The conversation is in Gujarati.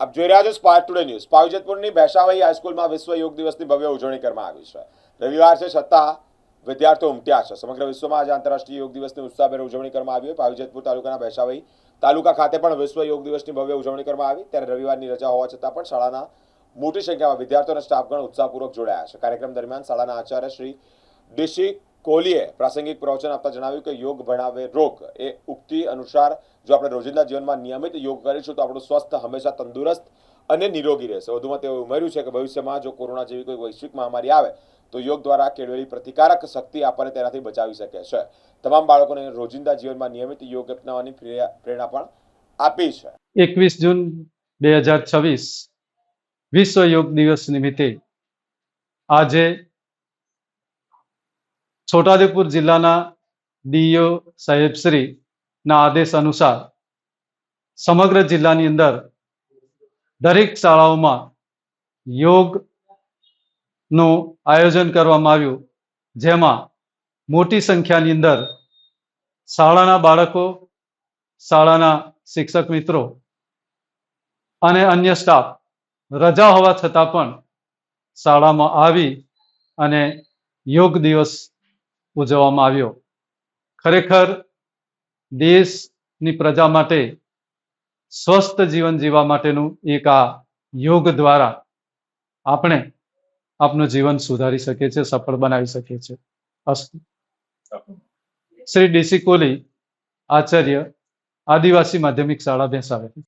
આપ જોઈ રહ્યા છો સ્પાર્ક ટુડે ન્યૂઝ। પાવીજેતપુરની ભેંસાવાઈ હાઈસ્કૂલમાં વિશ્વ યોગ દિવસની ભવ્ય ઉજવણી કરવામાં આવી છે। રવિવાર છે છતાં વિદ્યાર્થીઓ ઉમટ્યા છે। સમગ્ર વિશ્વમાં આજે આંતરરાષ્ટ્રીય યોગ દિવસની ઉત્સાહભેર ઉજવણી કરવામાં આવી। પાવીજેતપુર તાલુકાના ભેંસાવાઈ તાલુકા ખાતે પણ વિશ્વ યોગ દિવસની ભવ્ય ઉજવણી કરવામાં આવી। ત્યારે રવિવારની રજા હોવા છતાં પણ શાળાના મોટી સંખ્યામાં વિદ્યાર્થીઓ અને સ્ટાફગણ ઉત્સાહપૂર્વક જોડાયા છે। કાર્યક્રમ દરમિયાન શાળાના આચાર્ય શ્રી ડીસી કોહલીએ પ્રાસંગિક પ્રવચન આપતા જણાવ્યું કે યોગ ભણાવે રોગ એ ઉક્તિ અનુસાર જો આપણે રોજિંદા જીવનમાં નિયમિત યોગ કરીશું તો આપણું સ્વાસ્થ્ય હંમેશા તંદુરસ્ત અને નિરોગી રહેશે। વધુમાં તેઓએ ઉમેર્યું છે કે ભવિષ્યમાં જો કોરોના જેવી કોઈ વૈશ્વિક મહામારી આવે તો યોગ દ્વારા કેળવેલી પ્રતિકારક શક્તિ આપણને તેનાથી બચાવી શકે છે। તમામ બાળકોને રોજિંદા જીવનમાં નિયમિત યોગ અપનાવવાની પ્રેરણા પણ આપી છે। 21 જૂન 2026 વિશ્વ યોગ દિવસ નિમિત્તે આજે છોટાઉદેપુર જિલ્લાના ડીઈઓ સાહેબશ્રીના આદેશ અનુસાર સમગ્ર જિલ્લાની અંદર દરેક શાળાઓમાં યોગનું આયોજન કરવામાં આવ્યું, જેમાં મોટી સંખ્યાની અંદર શાળાના બાળકો, શાળાના શિક્ષક મિત્રો અને અન્ય સ્ટાફ રજા હોવા છતાં પણ શાળામાં આવી અને યોગ દિવસ ઉજવવામાં આવ્યો। ખરેખર દેશની પ્રજા માટે સ્વસ્થ જીવન જીવવા માટેનું એક આ યોગ દ્વારા આપણે આપનું જીવન સુધારી શકીએ છીએ, સફળ બનાવી શકીએ છીએ। અસ્તુ। શ્રી ડીસી કોહલી, આચાર્ય, આદિવાસી માધ્યમિક શાળા ભેંસાવાઈ।